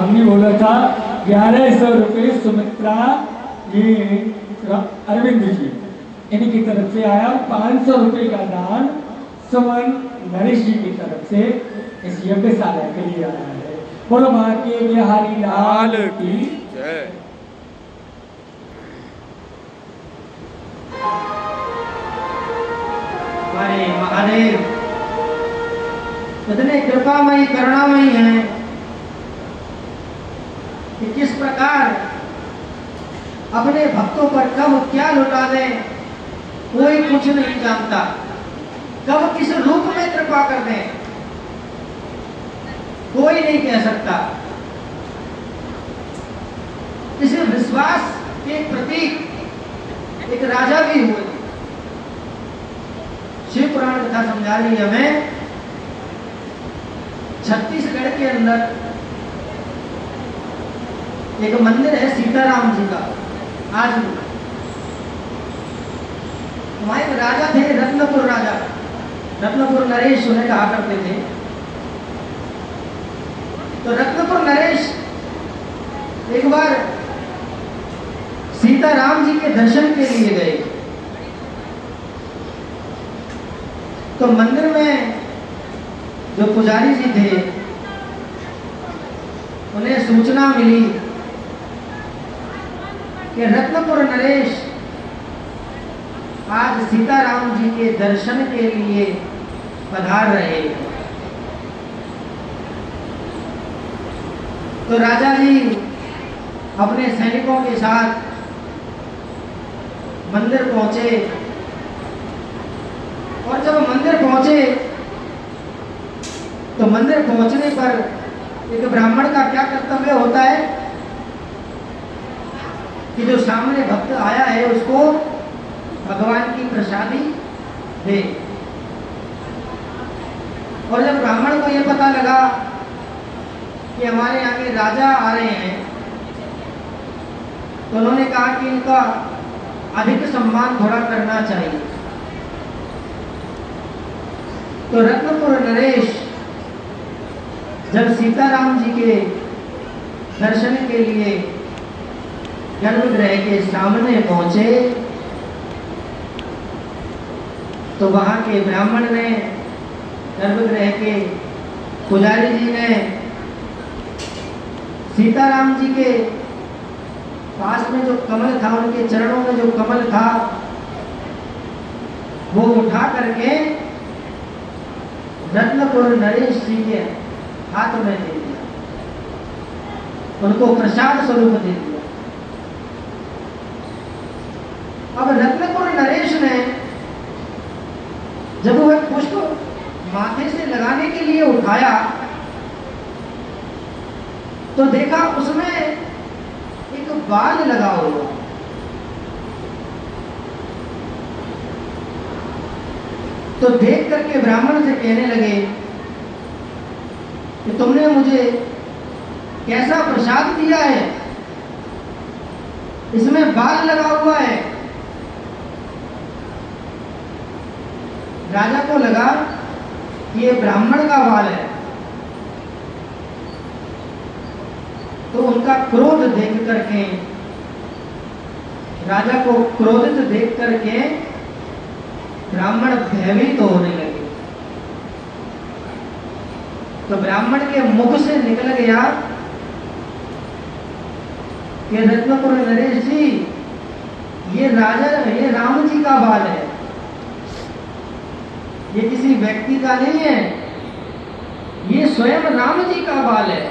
हमने बोला था 1100 रुपये सुमित्रा ये अरविंद जी इनकी तरफ से आया, 500 रुपये का दान सुमन नरेश जी की तरफ से इस यज्ञशाला के लिए आया है। बोलो माँ के बिहारी लाल की जय। हमारे महादेव इतने कृपामयी करुणामयी हैं कि किस प्रकार अपने भक्तों पर कब क्या लुटा दे कोई कुछ नहीं जानता, कब किस रूप में कृपा कर दे कोई नहीं कह सकता। इस विश्वास के प्रतीक एक राजा भी हुए। शिव पुराण कथा समझा रही है हमें, छत्तीसगढ़ के अंदर एक मंदिर है सीताराम जी का। आज भी वहां एक राजा थे, रत्नपुर राजा, रत्नपुर नरेश उन्हें कहा करते थे। तो रत्नपुर नरेश एक बार सीताराम जी के दर्शन के लिए गए। तो मंदिर में जो पुजारी जी थे उन्हें सूचना मिली कि रत्नपुर नरेश आज सीताराम जी के दर्शन के लिए पधार रहे हैं। तो राजा जी अपने सैनिकों के साथ मंदिर पहुंचे और जब मंदिर पहुंचे तो मंदिर पहुंचने पर एक ब्राह्मण का क्या कर्तव्य होता है कि जो सामने भक्त आया है उसको भगवान की प्रसादी दे। और जब ब्राह्मण को यह पता लगा कि हमारे यहाँ के राजा आ रहे हैं तो उन्होंने कहा कि इनका अधिक सम्मान थोड़ा करना चाहिए। तो रत्नपुर नरेश जब सीताराम जी के दर्शन के लिए गर्भगृह के सामने पहुंचे तो वहां के ब्राह्मण ने, गर्भगृह के पुजारी जी ने सीताराम जी के पास में जो कमल था, उनके चरणों में जो कमल था वो उठा करके रत्नपुर नरेश जी के हाथ में दे दिया, उनको प्रसाद स्वरूप दे दिया। अब रत्नपुर नरेश ने जब वह पुष्प माथे से लगाने के लिए उठाया तो देखा उसमें एक बाल लगा हुआ। तो देख करके ब्राह्मण से कहने लगे कि तुमने मुझे कैसा प्रसाद दिया है, इसमें बाल लगा हुआ है। राजा को लगा कि ये ब्राह्मण का बाल है, तो उनका क्रोध देख करके, राजा को क्रोधित देख करके ब्राह्मण भयभीत होने लगे। तो ब्राह्मण के मुख से निकल गया कि रत्नपुर नरेश जी, ये राम जी का बाल है, ये किसी व्यक्ति का नहीं है, ये स्वयं राम जी का बाल है।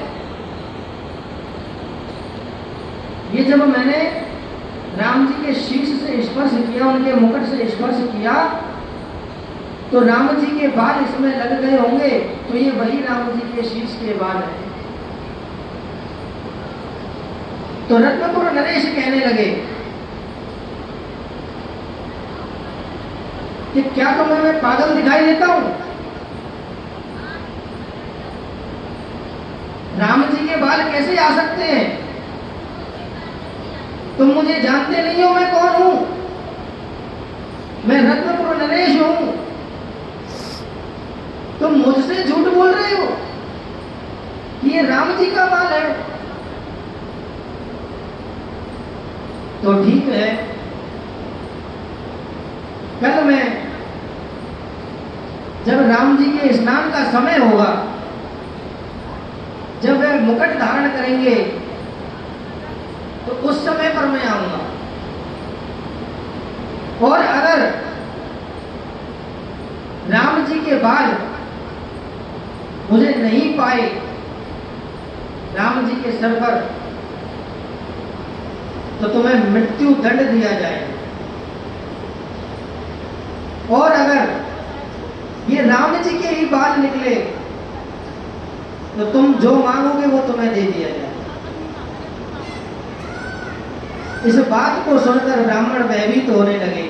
ये जब मैंने राम जी के शीश से स्पर्श किया, उनके मुकुट से स्पर्श किया, तो राम जी के बाल इसमें लग गए होंगे, तो ये वही राम जी के शीश के बाल है। तो रत्नपुर नरेश कहने लगे कि क्या तुम्हें मैं पागल दिखाई देता हूं? राम जी के बाल कैसे आ सकते हैं? तुम मुझे जानते नहीं हो मैं कौन हूं? मैं रत्नपुर नरेश हूं। तुम मुझसे झूठ बोल रहे हो कि ये राम जी का बाल है। तो ठीक है, कल मैं जब राम जी के स्नान का समय होगा, जब वे मुकुट धारण करेंगे, तो उस समय पर मैं आऊंगा। और अगर राम जी के बाल मुझे नहीं पाए राम जी के सर पर, तो तुम्हें मृत्यु दंड दिया जाएगा। और अगर ये राम जी के ही बाल निकले, तो तुम जो मांगोगे वो तुम्हें दे दिया जाएगा। इस बात को सुनकर ब्राह्मण भयभीत होने लगे।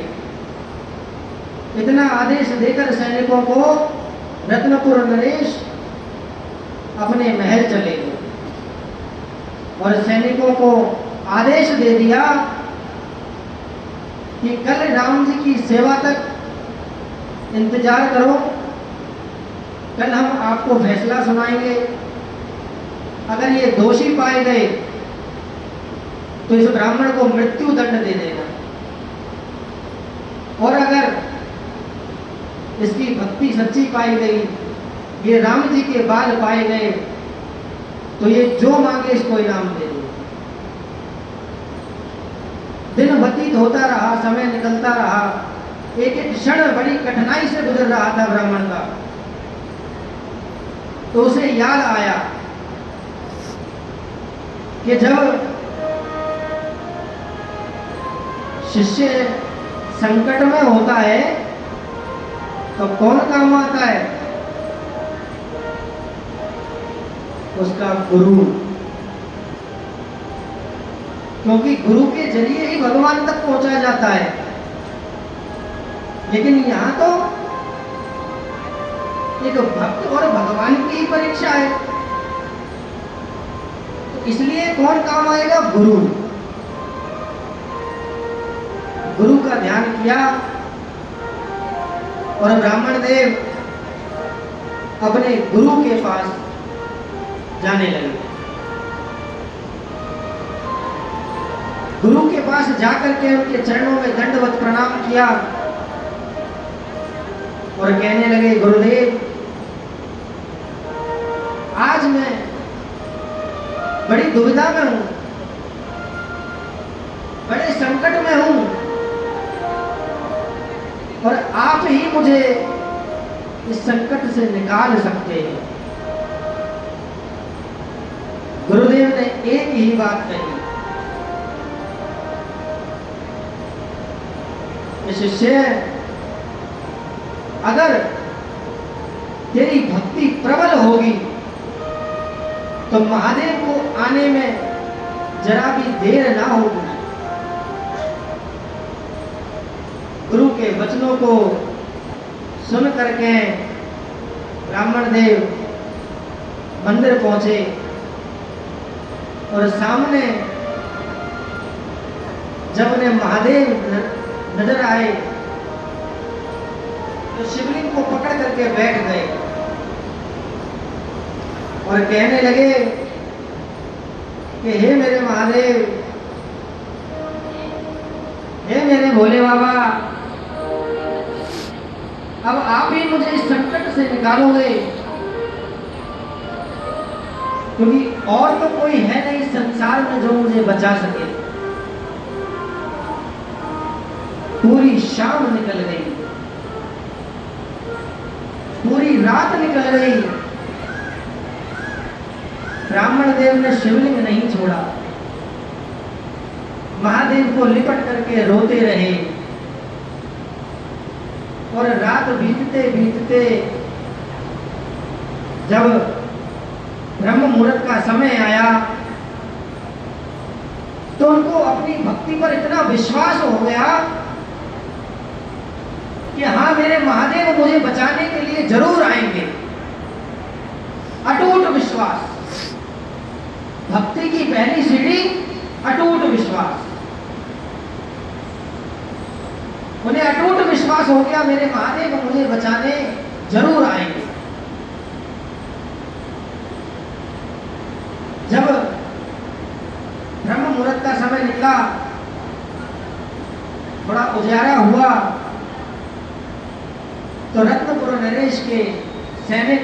इतना आदेश देकर सैनिकों को रत्नपुर नरेश अपने महल चले गए और सैनिकों को आदेश दे दिया कि कल राम जी की सेवा तक इंतजार करो, कल हम आपको फैसला सुनाएंगे। अगर ये दोषी पाए गए तो इस ब्राह्मण को मृत्यु दंड दे देना, और अगर इसकी भक्ति सच्ची पाई गई, ये राम जी के बाल पाए गए, तो ये जो मांगे इसको इनाम दे दे। दिन व्यतीत होता रहा, समय निकलता रहा, एक एक क्षण बड़ी कठिनाई से गुजर रहा था ब्राह्मण का। तो उसे याद आया कि जब शिष्य संकट में होता है तो कौन काम आता है? उसका गुरु, क्योंकि गुरु के जरिए ही भगवान तक पहुंचा जाता है। लेकिन यहां तो एक भक्त और भगवान की ही परीक्षा है, तो इसलिए कौन काम आएगा? गुरु। गुरु का ध्यान किया और ब्राह्मण देव अपने गुरु के पास जाने लगे। गुरु के पास जाकर के उनके चरणों में दंडवत प्रणाम किया और कहने लगे, गुरुदेव, आज मैं बड़ी दुविधा में हूं, बड़े संकट में हूं, और आप ही मुझे इस संकट से निकाल सकते हैं। गुरुदेव ने एक ही बात कही, शिष्य, अगर तेरी भक्ति प्रबल होगी तो महादेव को आने में जरा भी देर ना होगी। गुरु के वचनों को सुन करके ब्राह्मण देव मंदिर पहुंचे और सामने जब उन्हें महादेव नजर आए तो शिवलिंग को पकड़ करके बैठ गए और कहने लगे कि हे मेरे महादेव, हे मेरे भोले बाबा, अब आप ही मुझे इस संकट से निकालोगे, क्योंकि और तो कोई है नहीं संसार में जो मुझे बचा सके। पूरी शाम निकल गई, पूरी रात निकल गई, ब्राह्मण देव ने शिवलिंग नहीं छोड़ा, महादेव को लिपट करके रोते रहे। और रात बीतते बीतते जब ब्रह्म मुहूर्त का समय आया तो उनको अपनी भक्ति पर इतना विश्वास हो गया कि हाँ, मेरे महादेव मुझे बचाने के लिए जरूर आएंगे। अटूट विश्वास, भक्ति की पहली सीढ़ी अटूट विश्वास। उन्हें अटूट विश्वास हो गया, मेरे महादेव मुझे बचाने जरूर आएंगे। जब ब्रह्म मुहूर्त का समय निकला थोड़ा उजाला हुआ तो रत्नपुर नरेश के सैनिक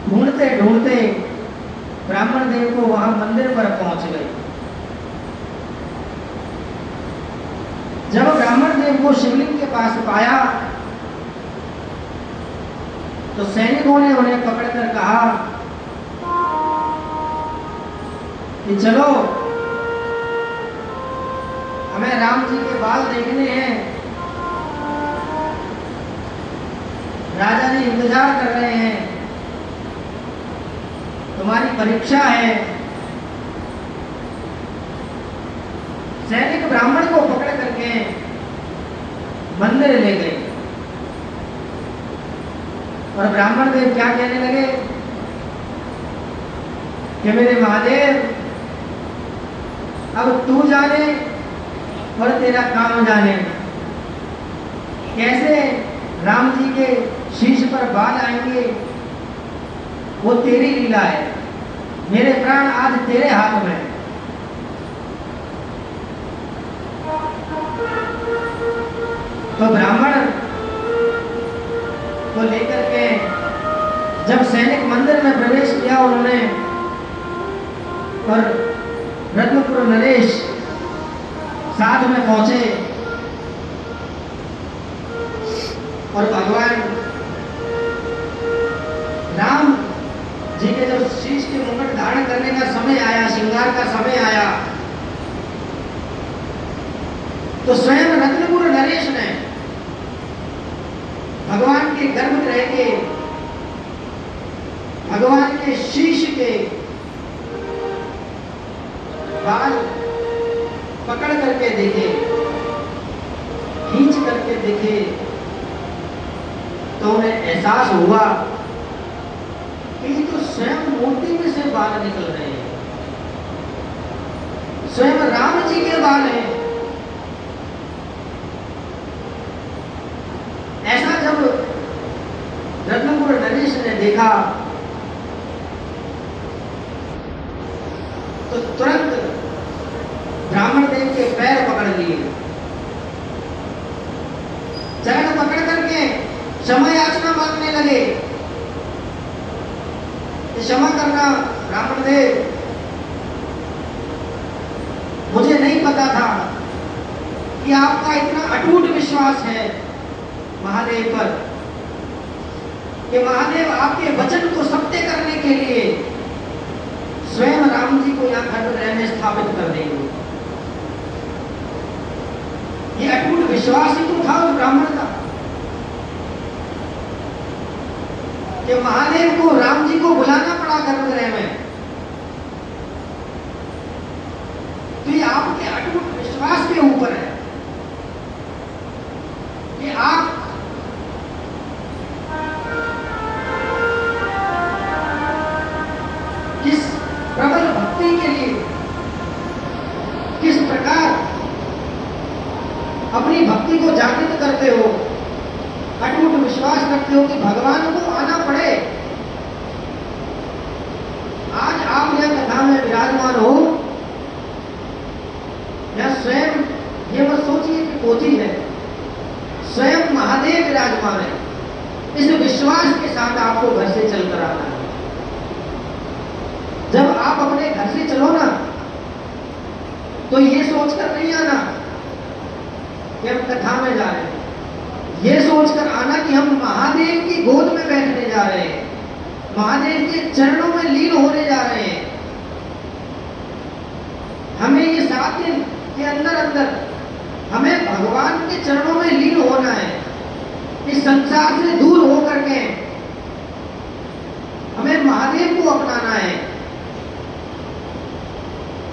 ढूंढते ढूंढते ब्राह्मण देव को वहां मंदिर पर पहुंच गए। जब ब्राह्मण देव को शिवलिंग के पास पाया तो सैनिकों ने उन्हें पकड़कर कहा कि चलो हमें राम जी के बाल देखने हैं, राजा जी इंतजार कर रहे हैं, तुम्हारी परीक्षा है। सैनिक ब्राह्मण को पकड़ करके मंदिर ले गए और ब्राह्मण देव क्या कहने लगे कि मेरे महादेव, अब तू जाने और तेरा काम जाने, कैसे राम जी के शीश पर बाल आएंगे वो तेरी लीला है, मेरे प्राण आज तेरे हाथ में। तो ब्राह्मण को लेकर के जब सैनिक मंदिर में प्रवेश किया उन्होंने, और रत्नपुर नरेश साथ में पहुंचे और भगवान राम जी के जब शीश के मुकुट धारण करने का समय आया, श्रृंगार का समय आया, तो स्वयं रत्नपुर नरेश ने भगवान के गर्भगृह के, भगवान के शीश के बाल पकड़ करके देखे, खींच करके देखे, तो उन्हें एहसास हुआ कि ये तो स्वयं मूर्ति में से बाल निकल रहे हैं, स्वयं राम जी के बाल हैं। ऐसा जब रत्नपुर नरेश ने देखा तो तुरंत ब्राह्मण देव के पैर पकड़ लिए, चरण पकड़ करके क्षमा याचना मांगने लगे। क्षमा करना ब्राह्मण देव, मुझे नहीं पता था कि आपका इतना अटूट विश्वास है महादेव पर, कि महादेव आपके वचन को सत्य करने के लिए स्वयं राम जी को यहाँ गर्भगृह में स्थापित कर देंगे। ये अटूट विश्वास ही तो था उस ब्राह्मण का कि महादेव को, राम जी को बुलाना पड़ा गर्भगृह में। तो ये आपके अटूट विश्वास के ऊपर है कि आप किस प्रबल भक्ति के लिए, किस प्रकार अपनी भक्ति को जागृत करते हो, अटूट विश्वास रखते हो कि भगवान को आना पड़े। आज आप यह कथा में विराजमान हो, या स्वयं ये मत सोचिए कि पोथी है, स्वयं महादेव विराजमान है। इस विश्वास के साथ आपको घर से चलकर आना है। जब आप अपने घर से चलो ना, तो ये सोचकर नहीं आना कि हम कथा में जा रहे हैं, ये सोचकर आना कि हम महादेव की गोद में बैठने जा रहे हैं, महादेव के चरणों में लीन होने जा रहे हैं। हमें ये 7 दिन के अंदर अंदर हमें भगवान के चरणों में लीन होना है। इस संसार से दूर होकर के हमें महादेव को अपनाना है,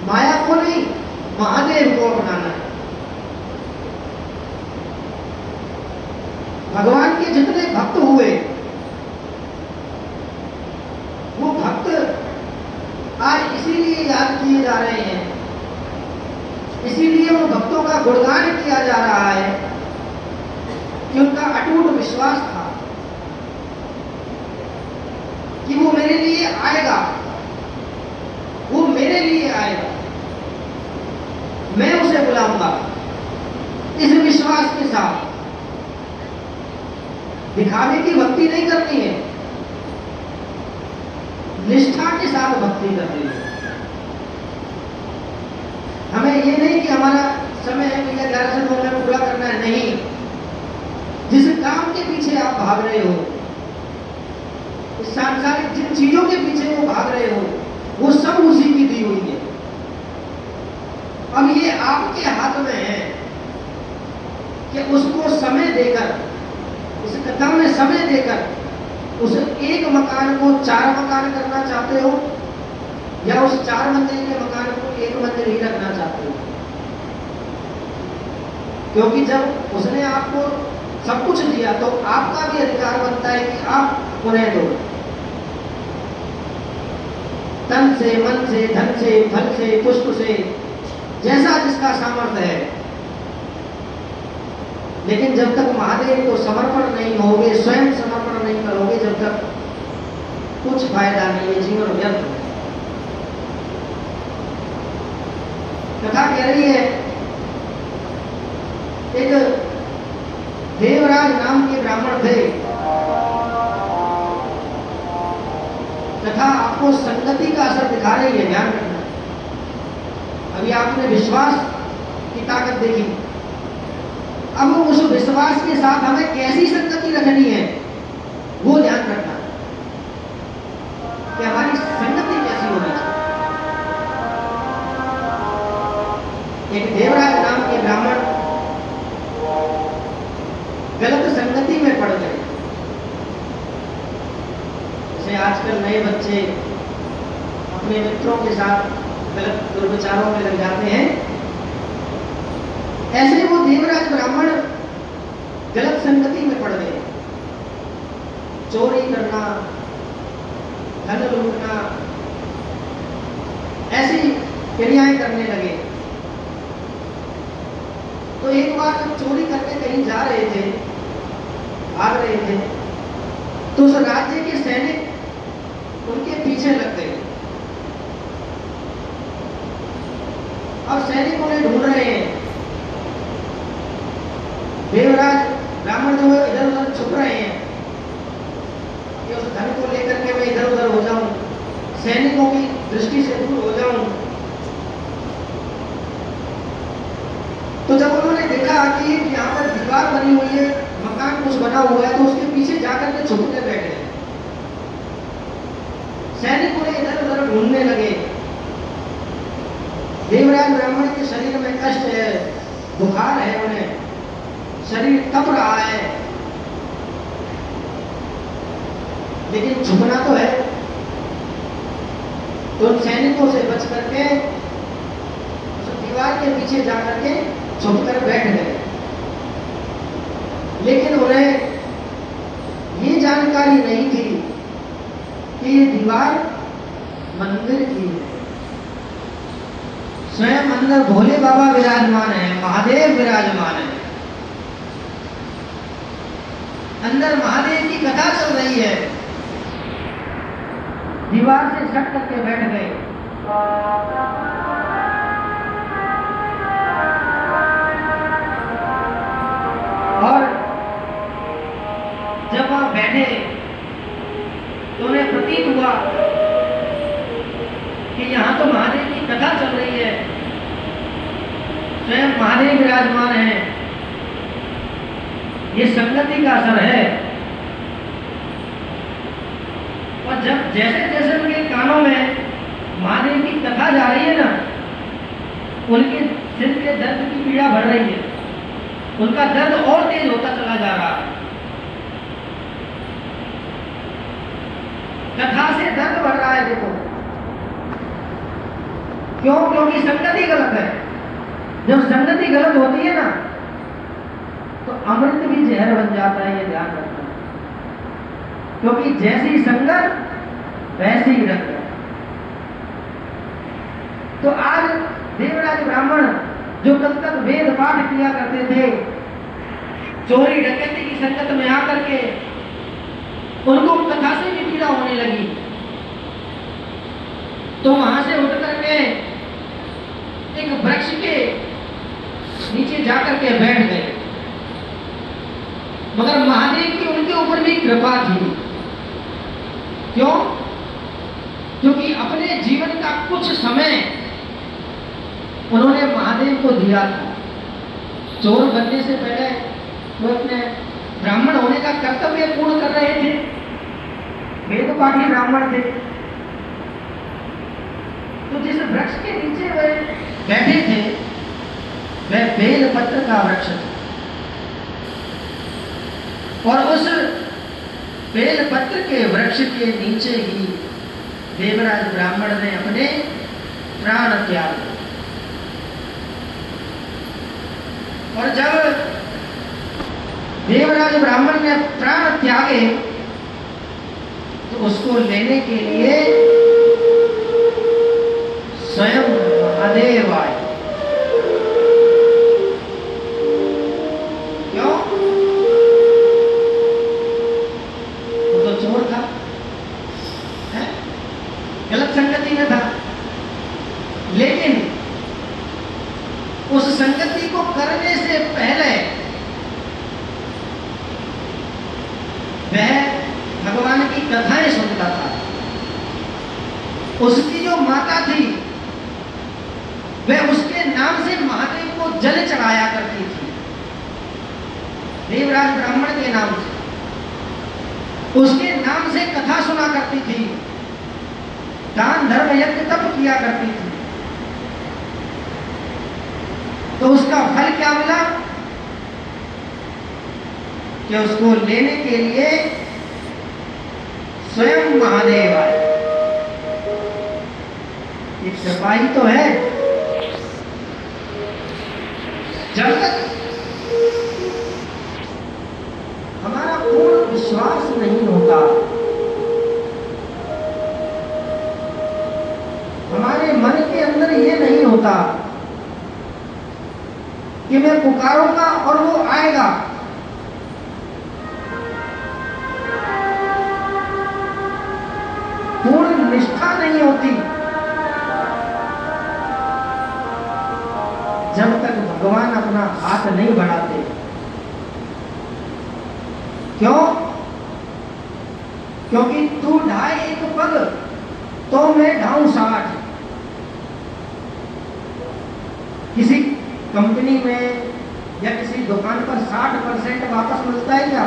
माया को नहीं, महादेव को अपनाना है। भगवान के जितने भक्त हुए, वो भक्त आज इसीलिए याद किए जा रहे हैं, इसीलिए उन भक्तों का गुणगान किया जा रहा है कि उनका अटूट विश्वास था कि वो मेरे लिए आएगा, वो मेरे लिए आएगा, मैं उसे बुलाऊंगा। इस विश्वास के साथ। दिखावे की भक्ति नहीं करनी है, निष्ठा के साथ भक्ति करनी है। हमें ये नहीं कि हमारा समय है भैया 11 से 2 में पूरा करना है, नहीं। जिस काम के पीछे आप भाग रहे हो, इस सांसारिक जिन चीजों के पीछे वो भाग रहे हो, वो सब उसी की दी हुई है। अब ये आपके हाथ में है कि उसको समय देकर, इस कथा में समय देकर उस एक मकान को 4 मकान करना चाहते हो, या उस 4 मंजिल के मकान को 1 मंजिल ही रखना चाहते हो। क्योंकि जब उसने आपको सब कुछ दिया तो आपका भी अधिकार बनता है कि आप उन्हें दो, तन से, मन से, धन से, फल से, पुष्प से, जैसा जिसका सामर्थ्य है। लेकिन जब तक महादेव को समर्पण नहीं होगे, स्वयं समर्पण नहीं करोगे, जब तक कुछ फायदा नहीं है, जीवन व्यर्थ है। कथा कह रही है एक देवराज नाम के ब्राह्मण थे। कथा आपको संगति का असर दिखा रही है, ध्यान रखना। अभी आपने विश्वास की ताकत देखी, अब उस विश्वास के साथ हमें कैसी संगति रखनी है वो ध्यान रखना कि हमारी संगति कैसी होनी चाहिए। एक देवराज नाम के ब्राह्मण गलत संगति में पड़ गए। जैसे आजकल नए बच्चे अपने मित्रों के साथ गलत दुर्विचारों में लग जाते हैं, ऐसे वो देवराज ब्राह्मण गलत संगति में पड़ गए। चोरी करना, धन लूटना, ऐसी क्रियाएं करने लगे। तो एक बार जब चोरी करके कहीं जा रहे थे, भाग रहे थे, तो उस राज्य के सैनिक उनके पीछे लग गए। अब सैनिक उन्हें ढूंढ रहे हैं। देवराज ब्राह्मण जो है इधर उधर छुप रहे हैं कि उस धन को लेकर के मैं इधर उधर हो जाऊं, सैनिकों की दृष्टि से दूर हो जाऊं। तो जब उन्होंने देखा कि यहाँ पर दीवार बनी हुई है, मकान कुछ बना हुआ है, तो उसके पीछे जाकर के छुप कर बैठ गए। सैनिक उन्हें इधर उधर ढूंढने लगे। देवराज ब्राह्मण के शरीर में कष्ट है, बुखार है, उन्हें शरीर तप रहा है, लेकिन छुपना तो है। तो उन सैनिकों से बच करके उस दीवार के पीछे जाकर के छुप कर बैठ गए। लेकिन उन्हें ये जानकारी नहीं थी कि ये दीवार मंदिर की है। स्वयं अंदर भोले बाबा विराजमान है, महादेव विराजमान है। अंदर महादेव की कथा चल रही है। दीवार से सट करके बैठ गए। और जब वहां बैठे तो उन्हें प्रतीत हुआ कि यहाँ तो महादेव की कथा चल रही है, स्वयं महादेव विराजमान है। ये संगति का असर है। और जब जैसे जैसे उनके कानों में महादेव की कथा जा रही है ना, उनके सिर के दर्द की पीड़ा बढ़ रही है, उनका दर्द और तेज होता चला जा रहा है। कथा से दर्द बढ़ रहा है। देखो क्यों? क्योंकि संगति गलत है। जब संगति गलत होती है ना, तो अमृत भी जहर बन जाता है, ये ध्यान रखना। क्योंकि जैसी संगत वैसी ही रंगत। तो आज देवराज ब्राह्मण जो कल तक वेद पाठ किया करते थे, चोरी डकैती की संगत में आकर के उनको कथा से भी पीड़ा होने लगी। तो वहां से उठ करके एक वृक्ष के नीचे जाकर करके बैठ गए। मगर महादेव की उनके ऊपर भी कृपा थी। क्यों? क्योंकि अपने जीवन का कुछ समय उन्होंने महादेव को दिया था। चोर बनने से पहले वो अपने ब्राह्मण होने का कर्तव्य पूर्ण कर रहे थे। वेद पाठी ब्राह्मण थे। तो जिस वृक्ष के नीचे वे बैठे थे वह बेलपत्र का वृक्ष था, और उस बेलपत्र के वृक्ष के नीचे ही देवराज ब्राह्मण ने अपने प्राण त्याग दिए। और जब देवराज ब्राह्मण ने प्राण त्यागे तो उसको लेने के लिए स्वयं महादेव आए। क्यों? वो तो चोर था, है? गलत संगति में था, लेकिन उस संगति को करने से पहले वह भगवान की कथाएं सुनता था। उसकी जो माता थी वह उसके नाम से महादेव को जल चढ़ाया करती थी, देवराज ब्राह्मण के नाम से। उसके नाम से कथा सुना करती थी, दान धर्म यज्ञ तप किया करती थी। तो उसका फल क्या मिला कि उसको लेने के लिए स्वयं महादेव आए। एक सिपाही तो है, जब तक हमारा पूर्ण विश्वास नहीं होता, हमारे मन के अंदर ये नहीं होता कि मैं पुकारूंगा और वो आएगा, पूर्ण निष्ठा नहीं होती, जब तक भगवान अपना हाथ नहीं बढ़ाते। क्यों? क्योंकि तू ढाए एक पग तो मैं ढाऊं 60। किसी कंपनी में या किसी दुकान पर 60% वापस मिलता है क्या?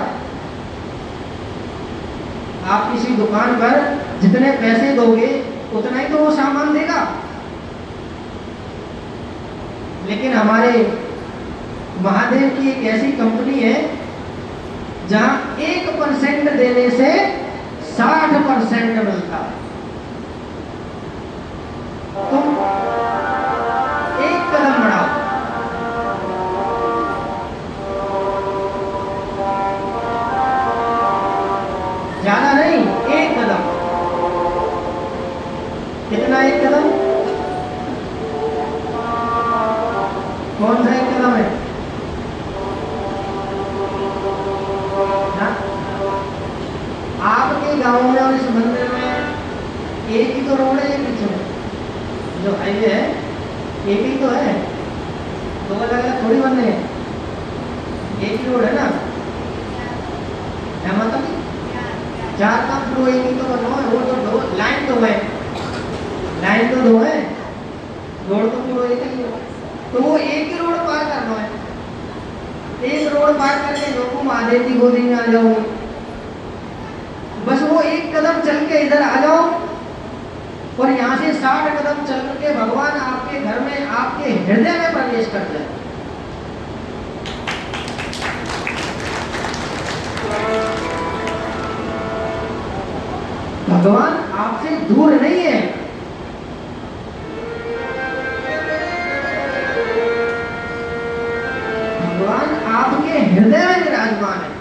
आप किसी दुकान पर जितने पैसे दोगे उतना ही तो वो सामान देगा। लेकिन हमारे महादेव की एक ऐसी कंपनी है जहां 1% देने से 60% मिलता है। तुम एक कदम बढ़ाओ, ज्यादा नहीं, एक कदम। कितना एक कदम? कौन सा एक कदम है? आपके गांव में और इस मंदिर में एक ही तो रोड है, पीछे जो हाईवे है एक ही तो है, दो अलग अलग थोड़ी बनने हैं, एक ही रोड है ना। है मतलब 4-5 रोड एक ही तो बनो है, वो तो दो लाइन तो है, लाइन तो दो है, रोड तो पूरा एक ही है। तो वो एक ही रोड पार करना है, एक रोड पार करके लोगों महादेव की गोदी में आ जाओगे। बस वो एक कदम चल के इधर आ जाओ और यहाँ से 60 कदम चल के भगवान आपके घर में, आपके हृदय में प्रवेश कर जाए। भगवान आपसे दूर नहीं है, भगवान आपके हृदय में विराजमान है।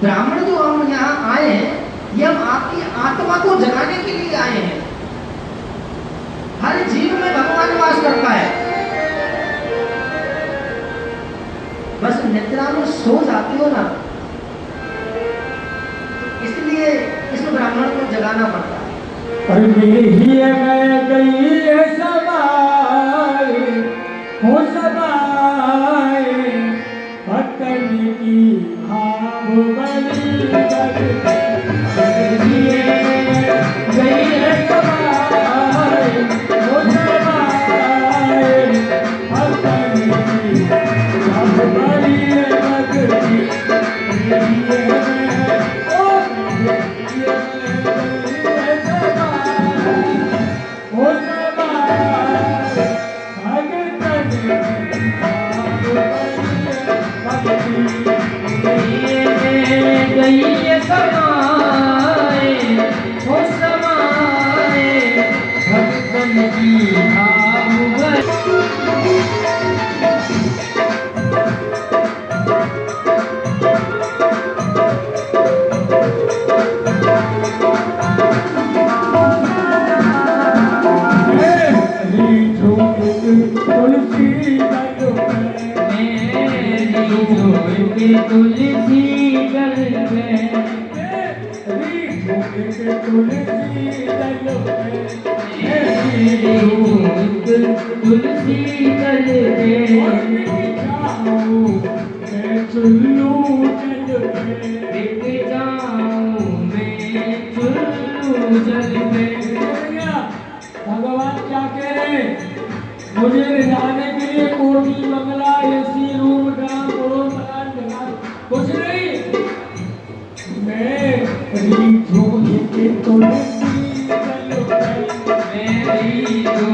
ब्राह्मण जो हम यहाँ आए हैं, ये हम आपकी आत्मा को जगाने के लिए आए हैं। हर जीव में भगवान वास करता है, बस निद्रा में सो जाते हो ना, इसलिए इस ब्राह्मण को जगाना पड़ता है। और मेरी में गई है समाई हो समाए भक्तन की भाव बड़ी जगती दिए गई है समाए हो समाए भक्तन की भाव बड़ी जगती दिए ओ दिए हो समाए भक्तन की भाव बड़ी गई ये समाए हो समाए भक्तन की भाव तुलसी दल तुलसी गल में तुलसी गल में चुल्लू बिक जाऊं मैं चुल्लू जल में। भगवान क्या कह रहे हैं? मुझे रिझाने के लिए कोठी बंगला एसी रूम ग्राम करोड़ मकान जगह कुछ नहीं। मैं रीझो के तुलसी दल मैं रीझो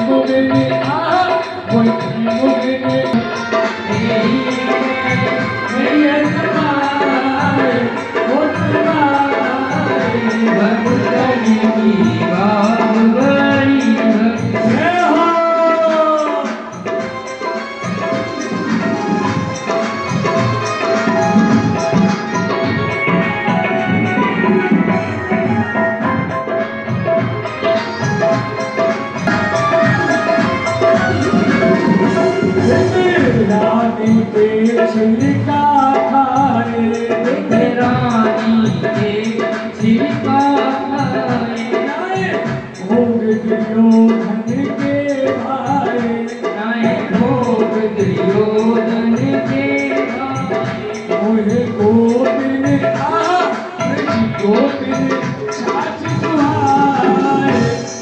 मुझे छिलका खाए रानी के छिलका खाए भोग दियो धन के भाई नाए भोग दुर्योधन के मोहे गोपिन गोपिन छाछ सुहाए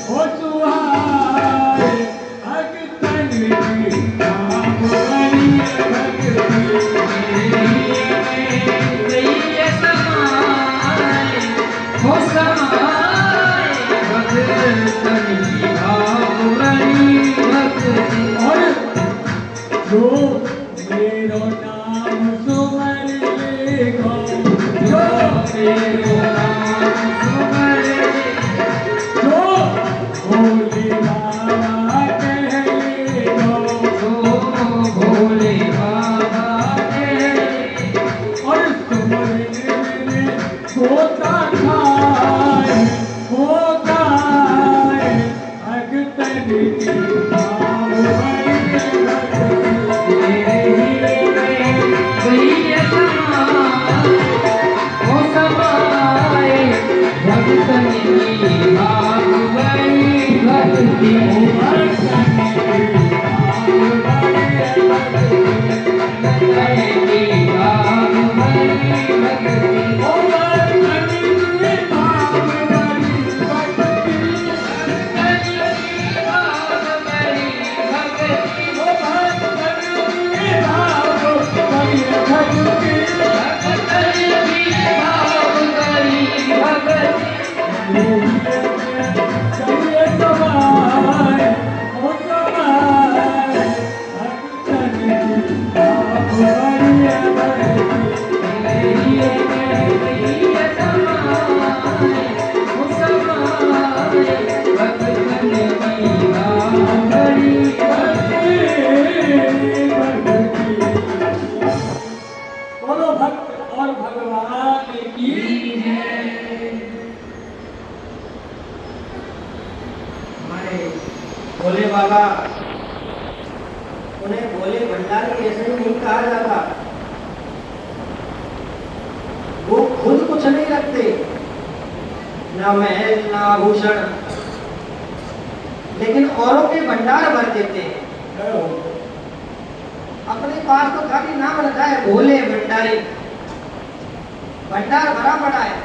ओ सुहाए भक्तन की भाव बड़ी भक्ति हो समाए भक्तन की भाव बड़ी भक्ति। और जो मेरो नाम सुमर लेगा जो मेरो नाम सुमर जो भोले बाबा कह लेगा जो भोले बाबा के और सुमरने में होता खाए भक्तन की भाव बड़ी हो समाए भक्तन की भाव बड़ी भक्ति। बोलो भक्त और भगवान की हमारे भोले बाबा, उन्हें भोले भंडारी ऐसे ही नहीं कहा जाता। वो खुद कुछ नहीं रखते, ना महल ना आभूषण, लेकिन औरों के भंडार भर देते हैं। अपने पास तो खाली नाम रखा है भोले भंडारी, भंडार भरा पड़ा है,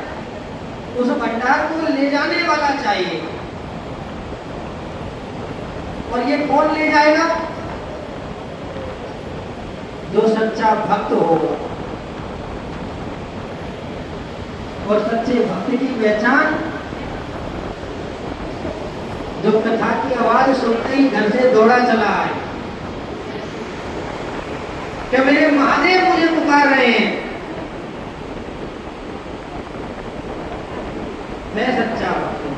उस भंडार को ले जाने वाला चाहिए। और ये कौन ले जाएगा? जो सच्चा भक्त होगा। और सच्चे भक्त की पहचान, जो कथा की आवाज सुनते ही घर से दौड़ा चला आए कि मेरे महादेव मुझे पुकार रहे हैं, मैं सच्चा भक्त हूं।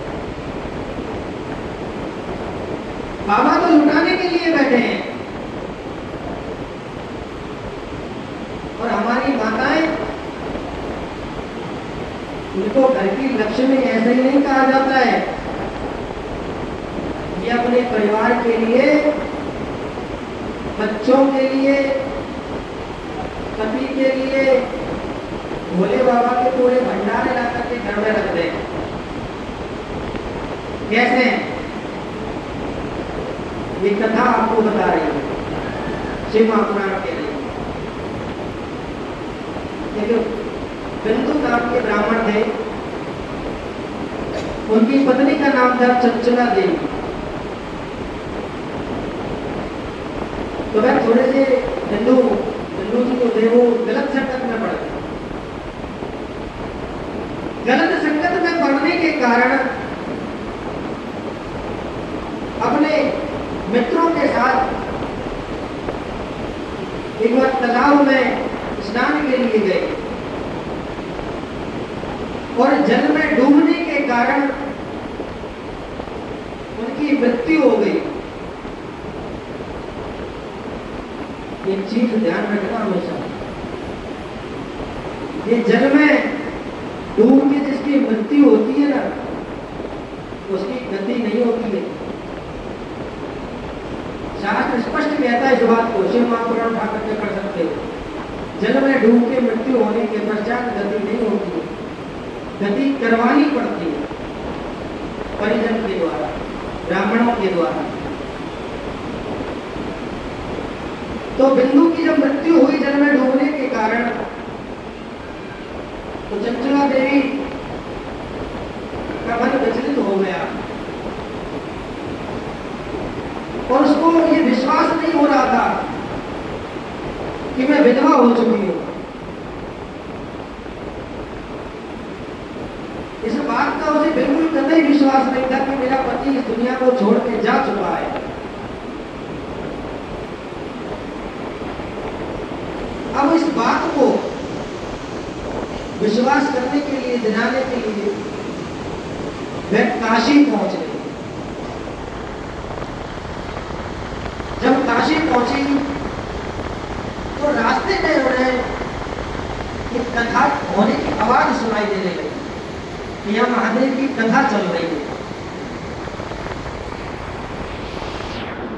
बाबा तो लुटाने के लिए बैठे हैं। और हमारी माताएं, उनको घर की लक्ष्मी ऐसे ही नहीं कहा जाता है। ये अपने परिवार के लिए, बच्चों के लिए, पति के लिए भोले बाबा के पूरे भंडार ला करके घर में रख दें। कैसे? ये कथा आपको बता रही है, शिव महापुराण के लिए। देखो, बिंदु नाम के ब्राह्मण थे, उनकी पत्नी का नाम था चंचला देवी। तो वह थोड़े से हिंदू जी को थे, वो गलत संगत में पड़ गए। गलत संगत में पड़ने के कारण अपने मित्रों के साथ एक बार तालाब में स्नान के लिए गए और जल में डूबने के कारण उनकी मृत्यु हो गई। एक चीज ध्यान रखना हमेशा, ये जल में डूब के जिसकी मृत्यु होती है ना, उसकी गति नहीं होती है। शास्त्र स्पष्ट कहता है इस बात को, शिव महापुराण उठा करके पढ़ सकते हो। जल में डूब के मृत्यु होने के पश्चात गति नहीं होती है, गति करवानी पड़ती है परिजन के द्वारा, ब्राह्मणों के द्वारा। तो बिंदु की जब मृत्यु हुई जल में डूबने के कारण, तो चंचला देवी का मन विचलित हो गया और उसको ये विश्वास नहीं हो रहा था कि मैं विधवा हो चुकी हूं। इस बात का उसे बिल्कुल कतई विश्वास नहीं था कि मेरा पति इस दुनिया को छोड़ के जा चुका है। अब इस बात को विश्वास करने के लिए, दिलाने के लिए वह काशी पहुंच गई। जब काशी पहुंची तो रास्ते में उन्हें एक कथा होने की आवाज सुनाई देने लगी कि यह महादेव की कथा चल रही है।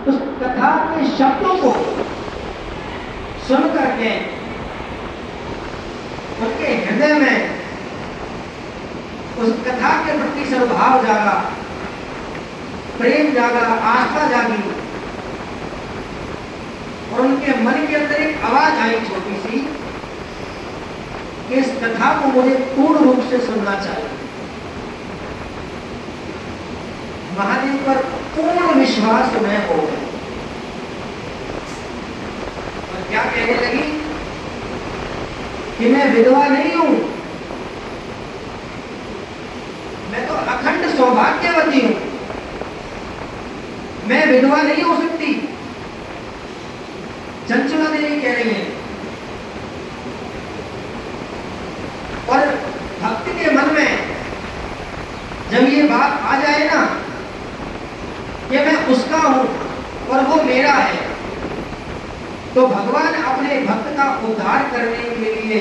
उस कथा के शब्दों को सुन करके उनके हृदय में उस कथा के प्रति सद्भाव जागा, प्रेम जागा, आस्था जागी और उनके मन के अंदर एक आवाज आई छोटी सी कि इस कथा को मुझे पूर्ण रूप से सुनना चाहिए। महादेव पर पूर्ण विश्वास में हो गया और क्या कहने लगी कि मैं विधवा नहीं हूं, मैं तो अखंड सौभाग्यवती हूं, मैं विधवा नहीं हो सकती। चंचला देवी कह रही है। और भक्त के मन में जब ये बात आ जाए ना कि मैं उसका हूं और वो मेरा है, तो भगवान अपने भक्त का उद्धार करने के लिए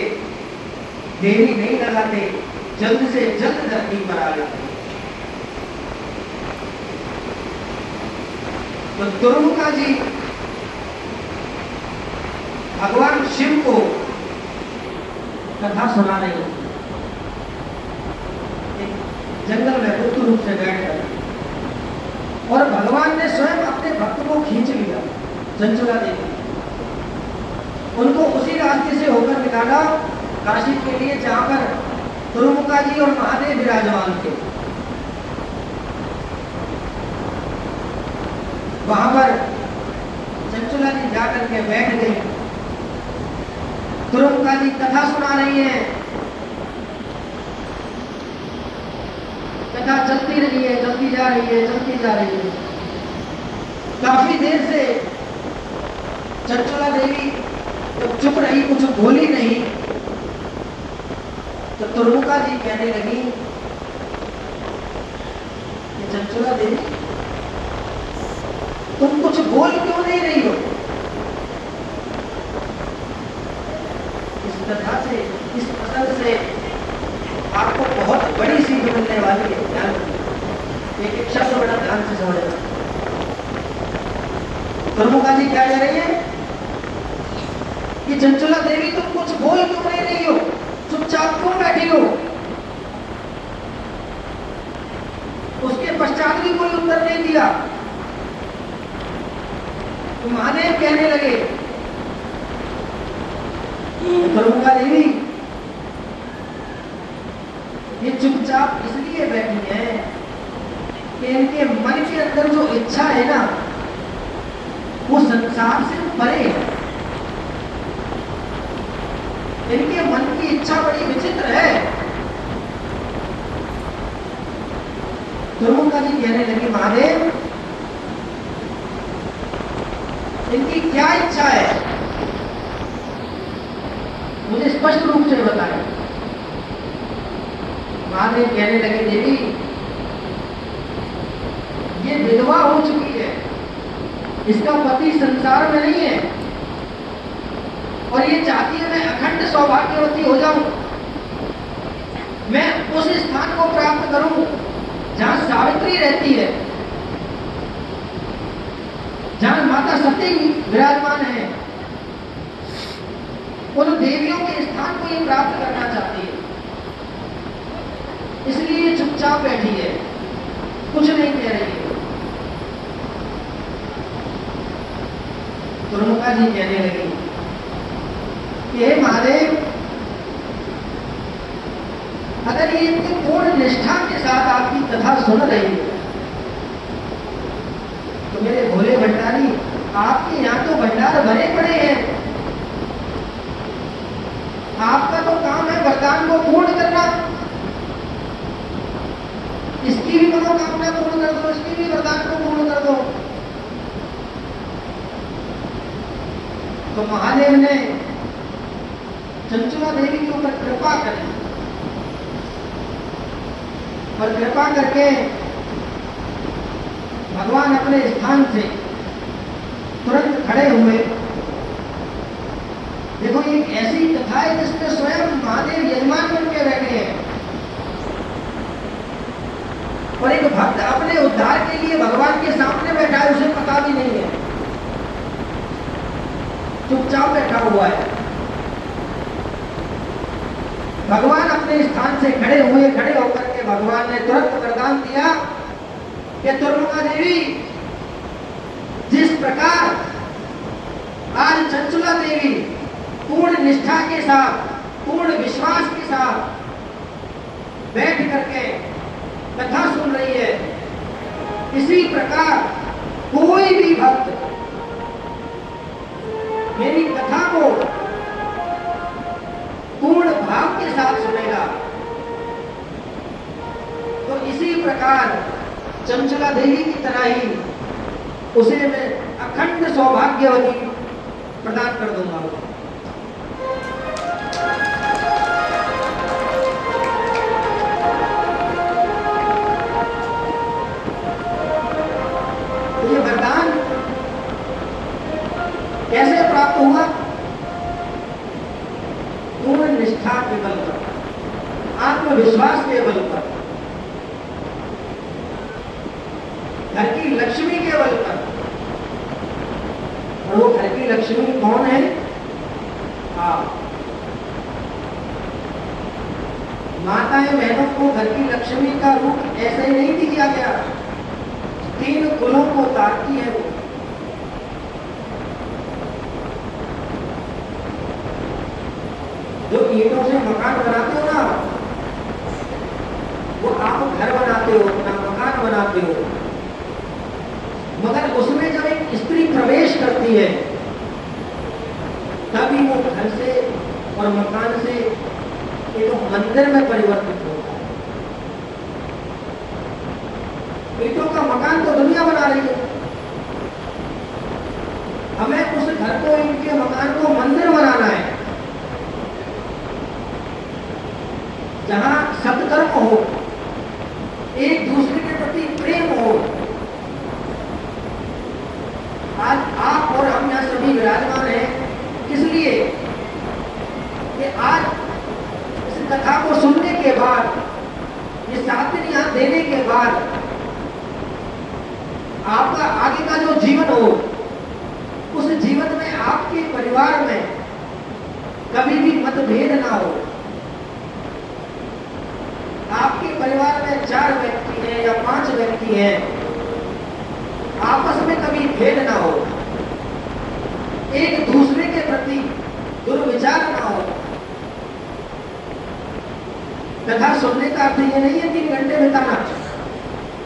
देरी नहीं लगाते, जल्द से जल्द धरती पर आ जाते। तो दुर्मुखा जी भगवान शिव को कथा सुना रही है जंगल में गुप्त रूप से बैठकर, और भगवान ने स्वयं अपने भक्त को खींच लिया चंचला देवी। उनको उसी रास्ते से होकर निकाला काशी के लिए, जहां पर तुरुमुका जी और महादेव विराजमान थे। वहां पर चंचला जी जाकर के बैठ गई। तुरुमुका जी कथा सुना रही हैं। कथा चलती रही है, चलती जा रही है, चलती जा रही है। काफी देर से चंचला देवी जब चुप रही, कुछ बोली नहीं, तो तुरुमुका जी कहने लगी कि चंचला देवी, तुम कुछ बोल क्यों नहीं रही हो? इस कथा से, इस प्रसंग से आपको बहुत बड़ी सीख मिलने वाली है। ध्यान रखिए, एक शब्द बड़ा ध्यान से समझना। तुरुमुका जी क्या कह रही है कि चंचला देवी, तुम कुछ बोल क्यों नहीं रही हो? चुपचाप क्यों बैठी हो? उसके पश्चात भी कोई उत्तर नहीं दिया। तो महादेव कहने लगे, तुरुमुका देवी ये चुपचाप इसलिए बैठी है कि इनके मन के अंदर जो इच्छा है ना, वो संसार से परे है। इनके मन की इच्छा बड़ी विचित्र है। तुरुमुका जी कहने लगी, महादेव इनकी क्या इच्छा है, मुझे स्पष्ट रूप से बताएं। महादेव कहने लगे, देवी ये विधवा हो चुकी है, इसका पति संसार में नहीं है, और ये चाहती है मैं अखंड सौभाग्यवती हो जाऊं, मैं उस स्थान को प्राप्त करूं जहां सावित्री रहती है, जहां माता सती विराजमान है। उन देवियों के स्थान को ये प्राप्त करना चाहती है, इसलिए चुपचाप बैठी है, कुछ नहीं कह रही है। तुरुमुका जी कहने लगी कि हे महादेव, अगर ये इतनी पूर्ण निष्ठा के साथ आपकी कथा सुन रही है, तो मेरे भोले भंडारी, आपके यहाँ तो भंडार भरे पड़े हैं। आपका तो काम है वरदान को पूर्ण करना। इसकी भी मनोकामना पूर्ण कर दो, इसकी भी वरदान को पूर्ण कर दो। तो महादेव ने चंचला देवी के ऊपर कृपा करी, और कृपा करके भगवान अपने स्थान से तुरंत खड़े हुए। देखो, ये एक ऐसी कथा है जिसमें स्वयं महादेव यजमान बन के बैठे हैं, और एक भक्त अपने उद्धार के लिए भगवान के सामने बैठा है, उसे पता भी नहीं है, चुपचाप बैठा हुआ है। भगवान अपने स्थान से खड़े हुए, खड़े होकर के भगवान ने तुरंत वरदान दिया कि तुरुमुका देवी, जिस प्रकार आज चंचला देवी पूर्ण निष्ठा के साथ, पूर्ण विश्वास के साथ बैठ करके कथा सुन रही है, इसी प्रकार कोई भी भक्त मेरी कथा को पूर्ण भाव के साथ सुनेगा, तो इसी प्रकार चंचला देवी की तरह ही उसे मैं अखंड सौभाग्यवती प्रदान कर दूंगा। तो ये वरदान कैसे प्राप्त हुआ? पूर्ण निष्ठा के बल पर, आत्मविश्वास के बल पर, घर की लक्ष्मी के बल पर। और वो घर की लक्ष्मी कौन है? आप। माताएं बहनों को घर की लक्ष्मी का रूप ऐसे ही नहीं दिया गया, 3 कुलों को उतारती है वो। बनाते हो ना, वो आप घर बनाते हो, अपना मकान बनाते हो, मगर उसमें जब एक स्त्री प्रवेश करती है तभी वो घर से और मकान से एक मंदिर में परिवर्तित होता है। ईंटों का मकान तो दुनिया बना रही है, हमें उस घर को, इनके मकान को मंदिर बनाना है, जहां सत्कर्म हो, एक दूसरे के प्रति प्रेम हो। आज आप और हम यहाँ सभी विराजमान हैं, किस लिए कि आज इस कथा को सुनने के बाद, ये 7 दिन यहाँ देने के बाद आपका आगे का जो जीवन हो, उस जीवन में आपके परिवार में कभी भी मतभेद ना हो। आपके परिवार में 4 व्यक्ति हैं या 5 व्यक्ति हैं, आपस में कभी भेद ना हो, एक दूसरे के प्रति दुर्विचार ना हो। कथा सुनने का अर्थ ये नहीं है 3 घंटे बिताना।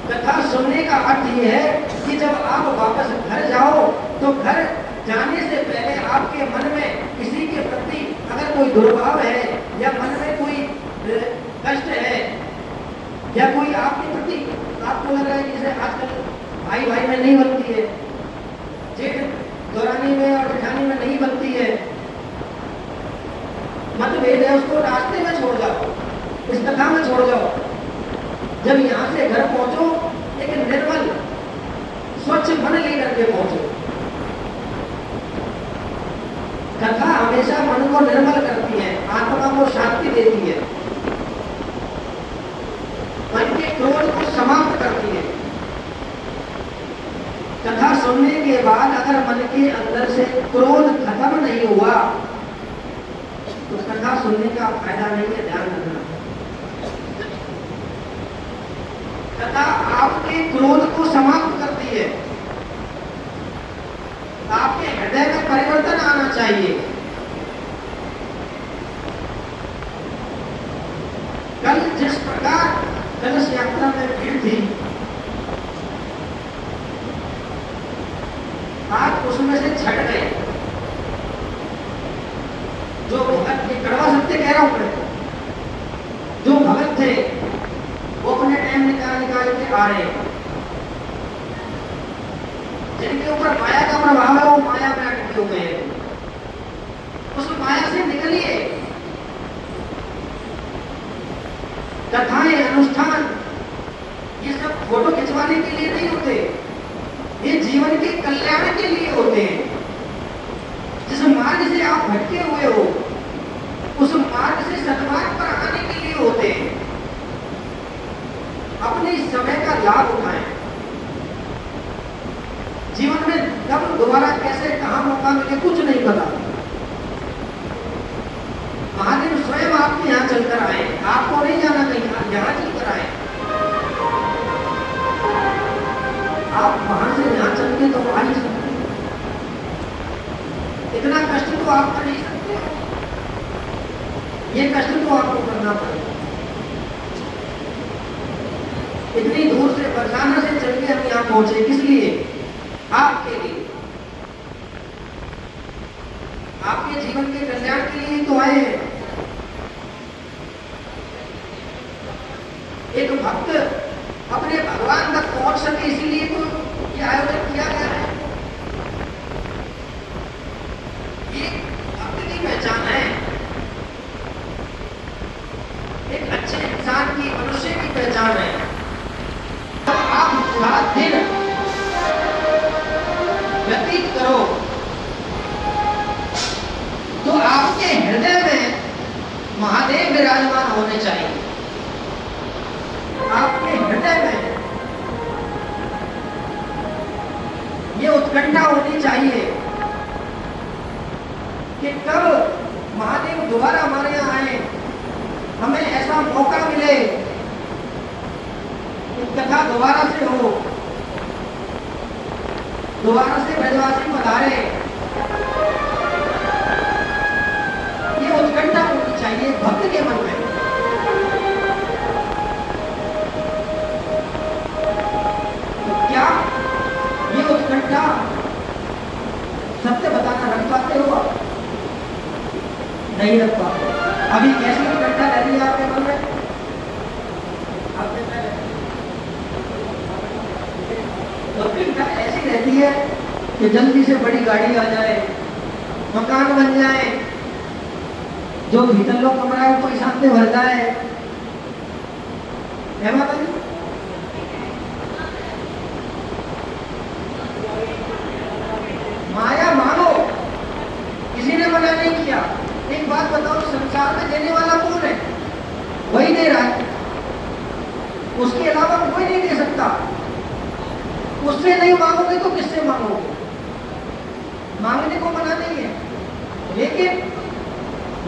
कथा सुनने का अर्थ ये है कि जब आप वापस घर जाओ तो घर जाने से पहले आपके मन में किसी के प्रति अगर कोई दुर्भाव है या मन में कोई कष्ट है या कोई आपके प्रति आपको लग रहा है कि जैसे आजकल भाई भाई में नहीं बनती है, जेठ दौरानी में और जेठानी में नहीं बनती है, मतभेद है, उसको रास्ते में छोड़ जाओ, इस कथा में छोड़ जाओ। जब यहाँ से घर पहुंचो एक निर्मल स्वच्छ मन लेकर के पहुंचो। कथा हमेशा मन को निर्मल करती है, आत्मा को शांति देती है, मन के क्रोध को समाप्त करती है। कथा सुनने के बाद अगर मन के अंदर से क्रोध खत्म नहीं हुआ तो कथा सुनने का फायदा नहीं है, ध्यान रखना। कथा आपके क्रोध को समाप्त करती है, आपके हृदय में परिवर्तन आना चाहिए। कल जिस प्रकार कलश यात्रा में भीड़ थी, आज उसमें से छट गए। जो भगत थे, कड़वा सत्य कह रहा हूं मैं, जो भगत थे वो अपने टाइम निकाल के आ रहे हैं। जिनके ऊपर माया का प्रभाव है वो माया में अटके हुए हैं, उस माया से निकलिए। कथाएं, अनुष्ठान ये सब फोटो खिंचवाने के लिए नहीं होते, ये जीवन के कल्याण के लिए होते हैं। जिस मार्ग से आप भटके हुए हो उस मार्ग से सन्मार्ग पर आने के लिए होते हैं। अपने इस समय का लाभ उठाएं। जीवन में कब दोबारा कैसे कहां मौका मिले कुछ नहीं पता। महादेव स्वयं आपके यहाँ चलकर आए, आपको नहीं जाना कहीं, यहाँ चलकर आए। आप वहां से यहाँ चल के तो आ नहीं सकते, इतना कष्ट तो आप कर नहीं सकते, ये कष्ट तो आपको करना पड़ेगा। इतनी दूर से बरसाना से चल के हम यहाँ पहुंचे, किस लिए? आपके लिए, आपके जीवन के कल्याण के लिए तो आए हैं। एक भक्त अपने भगवान तक पहुंच सके इसीलिए तो ये आयोजन किया गया है। ये भक्त की पहचान है, एक अच्छे इंसान की, मनुष्य की पहचान है। तो आप सारा दिन व्यतीत करो तो आपके हृदय में महादेव विराजमान होने चाहिए। आपके हृदय में ये उत्कंठा होनी चाहिए कि कब महादेव दोबारा हमारे यहाँ आए, हमें ऐसा मौका मिले कि कथा दोबारा से हो, दोबारा से ब्रजवासी पधारे। ये उत्कंठा होनी चाहिए। चाहिए भक्त के मन में। तो क्या ये उत्कंठा सत्य बताना रख पाते हो आप? नहीं रख पाते। अभी कैसी उत्कंठा रहती है आपके मन में? उत्कंठा ऐसी रहती है कि जल्दी से बड़ी गाड़ी आ जाए, मकान बन जाए, जो भीतर लोग कमरा है वो पैसा से भर जाए, है माता जी? माया मांगो, किसी ने मना नहीं किया। एक बात बताओ, संसार में देने वाला कौन है? वही दे रहा है, उसके अलावा कोई नहीं दे सकता। उससे नहीं मांगोगे तो किससे मांगोगे? मांगने को मना नहीं है, लेकिन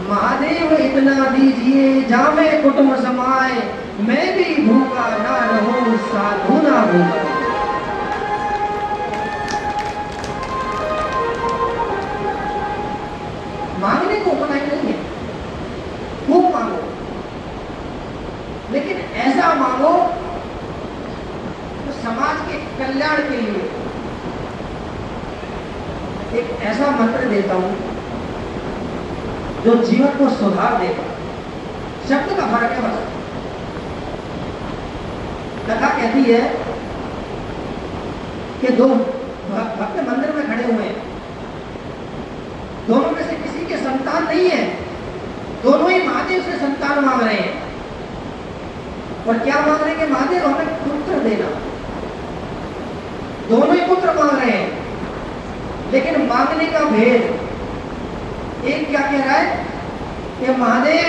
महादेव इतना दीजिए जामे कुटुंब समाए, मैं भी भूखा ना रहूं साधु ना भूखा। मांगने को मनाही नहीं है, खूब मांगो, लेकिन ऐसा मांगो तो समाज के कल्याण के लिए। एक ऐसा मंत्र देता हूं जो जीवन को सुधार देगा। शब्द का फर्क है बस। कथा कहती है कि दो भक्त मंदिर में खड़े हुए हैं, दोनों में से किसी के संतान नहीं है, दोनों ही महादेव से संतान मांग रहे हैं। और क्या मांग रहे हैं कि महादेव हमें पुत्र देना। दोनों ही पुत्र मांग रहे हैं, लेकिन मांगने का भेद, एक क्या कह रहा है कि महादेव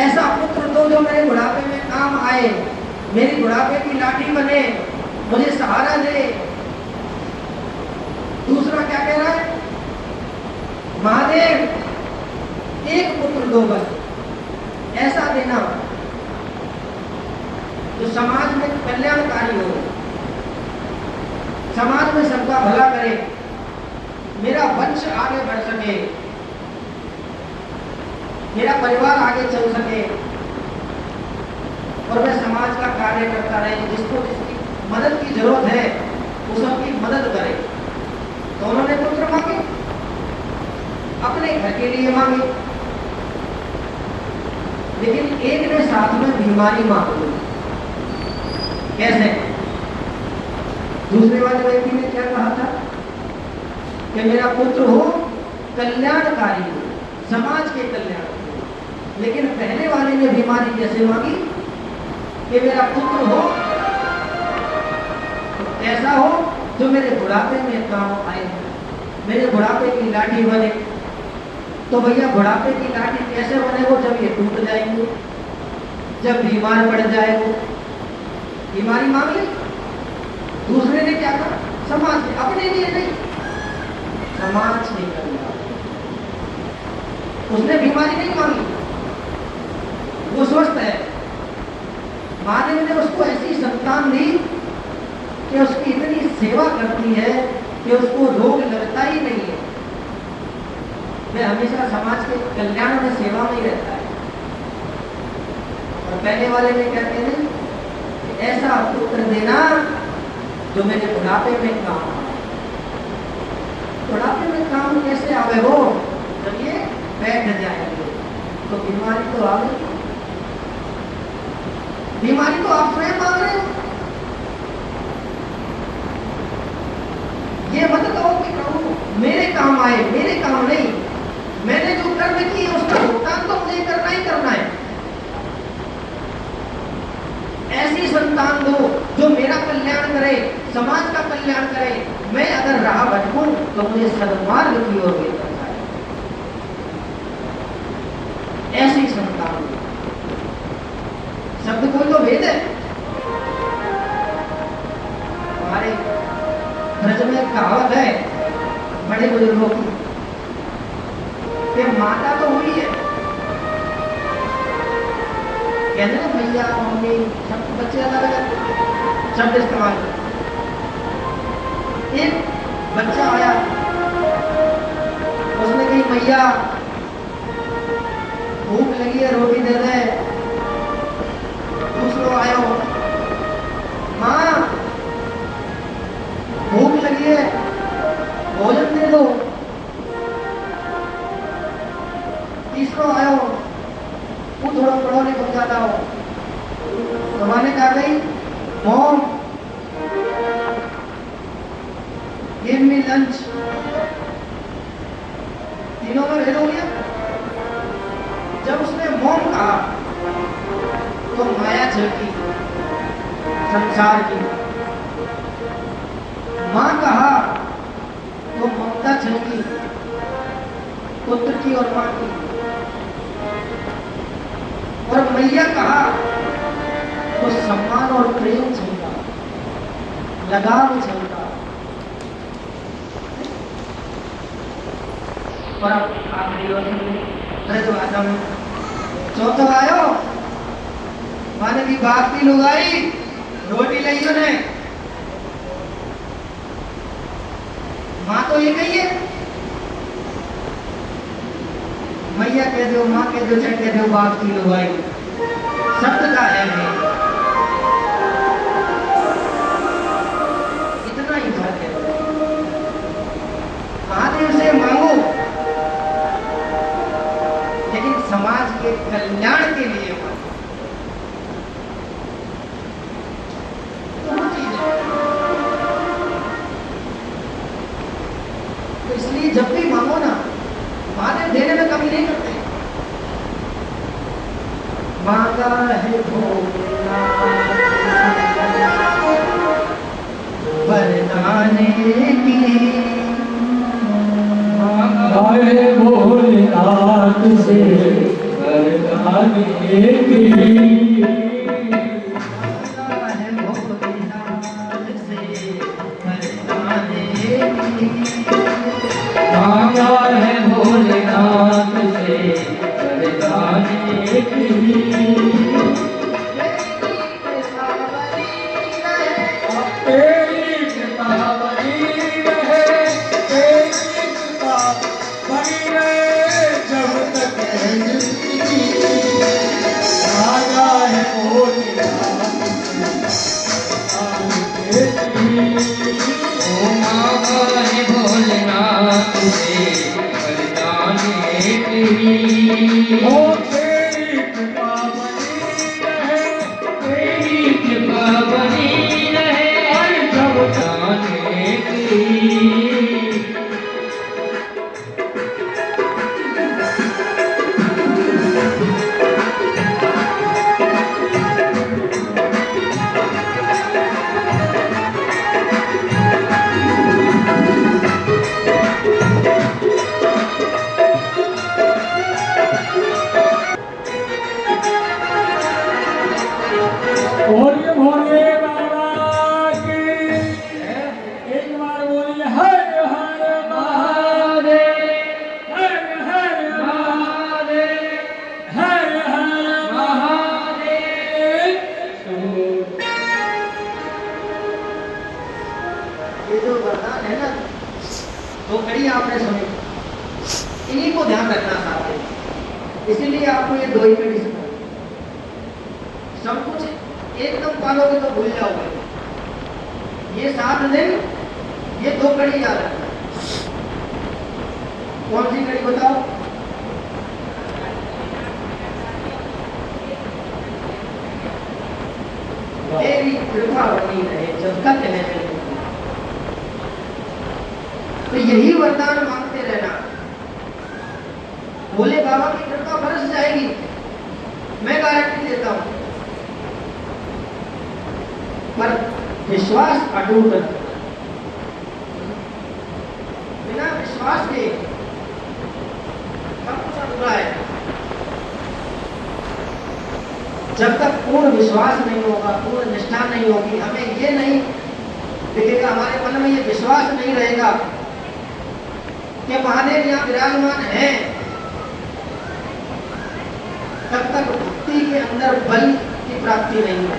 ऐसा पुत्र दो जो मेरे बुढ़ापे में काम आए, मेरी बुढ़ापे की लाठी बने, मुझे सहारा दे। दूसरा क्या कह रहा है, महादेव एक पुत्र दो बस, ऐसा देना जो समाज में कल्याणकारी हो, समाज में सबका भला करे, मेरा वंश आगे बढ़ सके, मेरा परिवार आगे चल सके, और मैं समाज का कार्य करता रहे, जिसको जिसकी मदद की जरूरत है वो सबकी मदद करे। तो उन्होंने पुत्र मांगे, अपने घर के लिए मांगे, लेकिन एक ने साथ में बीमारी मांग ली। कैसे? दूसरे वाले व्यक्ति ने क्या कहा था कि मेरा पुत्र हो कल्याणकारी हो, समाज के कल्याण हो, लेकिन पहले वाले ने बीमारी कैसे मांगी कि मेरा पुत्र हो ऐसा हो जो मेरे बुढ़ापे में काम आए, मेरे बुढ़ापे की लाठी बने। तो भैया बुढ़ापे की लाठी कैसे बने? वो जब ये टूट जाएंगे, जब बीमार पड़ जाएंगे। बीमारी मांग ली। दूसरे ने क्या कहा? समाज ने, अपने लिए नहीं, समाज ने कर लिया। उसने बीमारी नहीं मांगी, वो स्वस्थ है। महादेव ने उसको ऐसी संतान दी कि उसकी इतनी सेवा करती है कि उसको रोग लगता ही नहीं है। वह हमेशा समाज के कल्याण में सेवा में ही रहता है। और पहले वाले ने क्या कहते हैं, ऐसा पुत्र देना जो मेरे बुढ़ापे में काम आए। बुढ़ापे में काम कैसे आवे? वो जब ये बैठ जाएंगे तो बीमारी तो आ गई। बीमारी तो आप स्वयं मांग रहे हो। ये मत कहो कि प्रभु मेरे काम आए, मेरे काम नहीं। मैंने जो कर्म किए उसका भुगतान तो मुझे करना ही करना है। ऐसी संतान दो जो मेरा कल्याण करे, समाज का कल्याण करे। मैं अगर राह भटकूं तो मुझे सन्मार्ग की ओर लेकर जाए, ऐसी संतान दो। शब्द कोई तो भेद है। हमारे ब्रज में कहावत है बड़े बुजुर्गों की कि माता तो हुई है, कहते ना भैया मम्मी सब बच्चे अलग अलग शब्द इस्तेमाल करते। एक बच्चा आया, उसने कही मैया भूख लगी है रोटी दे दे। दूसरो आयो, माँ भूख लगी है भोजन दे दो। तीसरो आयो, वो थोड़ा पढ़ो नहीं बन जाता हो, तो माँ ने कहा गई मॉम गिव मी लंच। तीनों में भेद हो गया। जब उसने मॉम कहा तो माया झलकी संसार की, मां कहा तो ममता झलकी पुत्र की और मां की, और मैया कहा तो सम्मान और प्रेम झलका, लगाव झलका। और अब आखिरी और ब्रजवासा में चौथा आयो, माने की बागती लुगाई रोटी लाई ने। माँ तो ये कही है, मैया कह दो, माँ कह दो, चाहे कह दो बागती लुगाई, शब्द का है नहीं। इतना ही फर्क है। महादेव से मांगो लेकिन समाज के कल्याण के लिए मांगो। तो वो चीज है। तो इसलिए जब भी मांगो ना, महादेव देने में कमी नहीं करते। मांगा है वरदाने की, आए भोलेनाथ से वरदान की। मांगा है भोलेनाथ से वरदान की। तेरी कृपा बनी रहे, तेरी कृपा बनी रहे जब तक है जिंदगी। मांगा है भोलेनाथ से मांगा है भोलेनाथ से वरदान की। ओ तेरी कृपा बनी रहे, तेरी कृपा बनी रहे जब वरदान की। और ये भोले बाबा की एक बार बोलिए हर हर महादेव, हर हर महादेव, हर हर महादेव। ये जो वरदान है ना, वो कड़ी आपने सुनी, इन्हीं को ध्यान रखना साथ में। इसीलिए आपको ये दो ही कड़ी सुना। सब कुछ एकदम पालोगे तो भूल जाओगे। ये 7 दिन ये 2 कड़ी याद रखना। कौन सी कड़ी बताओ? तेरी कृपा बनी रहे जब तक है जिंदगी। तो यही वरदान मांगते रहना। भोले बाबा की कृपा बरस जाएगी, मैं गारंटी देता हूं। पर विश्वास अटूट रखना। बिना विश्वास के सब कुछ अधूरा है। जब तक पूर्ण विश्वास नहीं होगा, पूर्ण निष्ठा नहीं होगी, हमें ये नहीं दिखेगा, हमारे मन में ये विश्वास नहीं रहेगा कि महादेव यहाँ विराजमान है, तब तक भक्ति के अंदर बल की प्राप्ति नहीं है।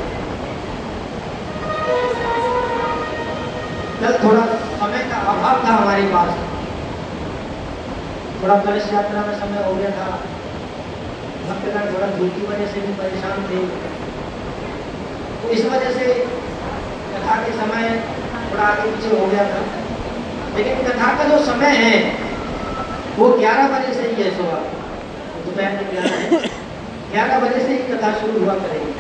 कल थोड़ा समय का अभाव था हमारे पास, थोड़ा कलश यात्रा में समय हो गया था, भक्तगण थोड़ा धूप की वजह से भी परेशान थे, तो इस वजह से कथा के समय थोड़ा आगे पीछे हो गया था। लेकिन कथा का जो समय है वो 11 बजे से ही है, सुबह दोपहर में 11 बजे से ही कथा शुरू हुआ करेगी।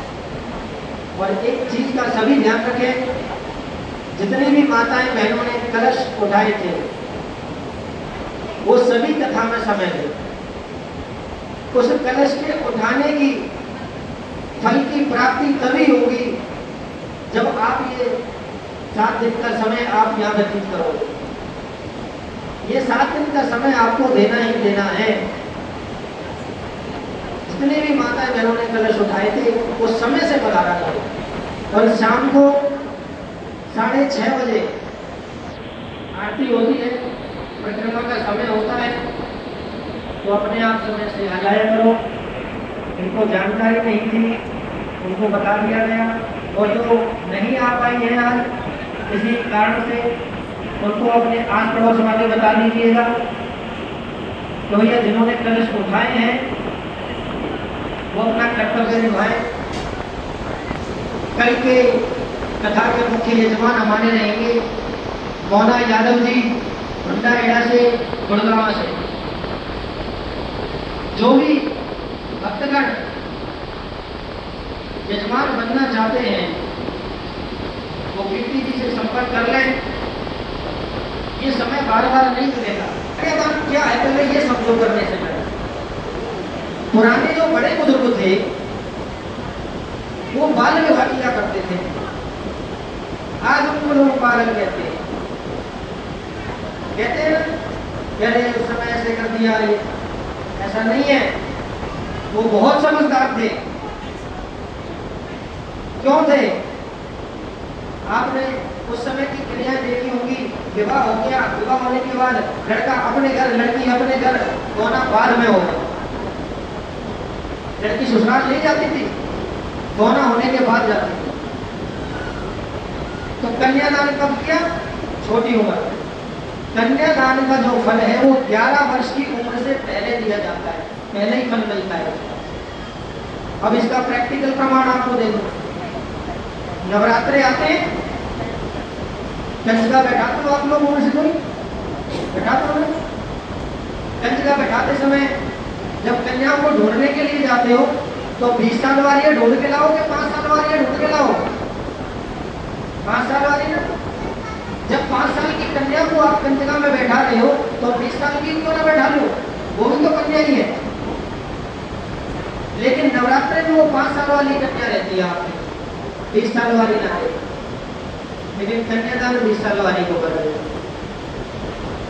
और एक चीज का सभी ध्यान रखें, जितनी भी माताएं बहनों ने कलश उठाए थे वो सभी कथा में समय थे। उस कलश के उठाने की फल की प्राप्ति तभी होगी जब आप ये 7 दिन का समय आप यहाँ व्यतीत करोगे। ये 7 दिन का समय आपको देना ही देना है। जितने भी माताएं बहनों ने कलश उठाए थे वो समय से पधारा करो। और शाम को 6:30 बजे आरती होती है, परिक्रमा का समय होता है, तो अपने आप समय से आ जाया करो। इनको जानकारी नहीं थी, उनको बता दिया गया। और जो नहीं आ पाई है आज किसी कारण से, उनको अपने आस पड़ोस वाले बता दीजिएगा। तो भैया जिन्होंने कलश उठाए हैं वो अपना कर्तव्य निभाएं। कल के कथा के मुख्य यजमान हमारे रहेंगे मोना यादव जी, भंडा एड़ा से, गुड़गांव से। जो भी भक्तगण यजमान बनना चाहते हैं वो कीर्ति जी से संपर्क कर लें। ये समय बार बार नहीं मिलेगा। कन्यादान क्या है पहले ये समझो करने से पहले। पुराने जो बड़े बुजुर्ग थे वो बाल विवाह किया करते थे, आज उनको लोग पागल कहते हैं। कहते हैं पहले उस समय ऐसे कर दिया, ये ऐसा नहीं है। वो बहुत समझदार थे। क्यों थे? आपने उस समय की क्रियाएं देखी होंगी। विवाह हो गया, विवाह होने के बाद लड़का अपने घर, लड़की अपने घर, दोनों बाद में होगा। लड़की ससुराल नहीं जाती थी, दोनों होने के बाद जाती थी। तो कन्यादान कब किया? छोटी उम्र में। कन्यादान का जो फल है वो 11 वर्ष की उम्र से पहले दिया जाता है, पहले ही फल मिलता है। अब इसका प्रैक्टिकल प्रमाण आपको दे दूं। नवरात्रे आते हैं, कंजका बैठाते हो आप लोग उम्र से कोई बैठाते हो? कंजका बैठाते समय जब कन्याओं को ढूंढने के लिए जाते हो तो 20 साल वाली ढूंढ के लाओ कि 5 साल वाली ढूंढ के लाओ? 5 साल वाली ना। जब 5 साल की कन्या को आप कंजका में बैठा रहे हो तो 20 साल की क्यों ना बैठा लो, वो भी तो कन्या ही है। लेकिन नवरात्रे में वो 5 साल वाली कन्या रहती है आपकी, 20 साल वाली ना है। लेकिन कन्यादान 20 साल वाली को कर रहे।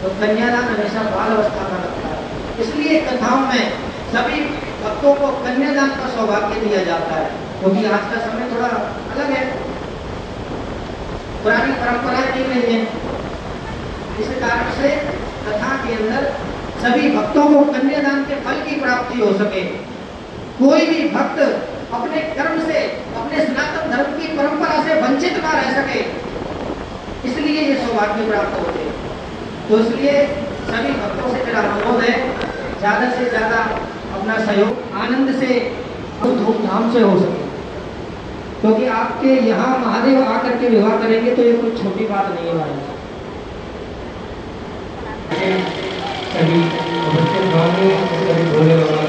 तो कन्यादान हमेशा बाल अवस्था का लगता है। इसलिए कथाओं में सभी भक्तों को कन्यादान का सौभाग्य दिया जाता है, क्योंकि आज का समय थोड़ा अलग है, पुरानी परंपराएं नहीं रही है। इस कारण से कथा के अंदर सभी भक्तों को कन्यादान के फल की प्राप्ति हो सके। कोई भी भक्त अपने कर्म से, अपने सनातन धर्म की परंपरा से वंचित ना रह सके, इसलिए ये सौभाग्य प्राप्त होते हैं। तो इसलिए सभी भक्तों से मेरा अनुरोध है, ज्यादा से ज्यादा अपना सहयोग आनंद से, धूमधाम से हो सके। क्योंकि आपके यहाँ महादेव आकर के विवाह करेंगे तो ये कोई छोटी बात नहीं है भाई। सभी भोले बाबा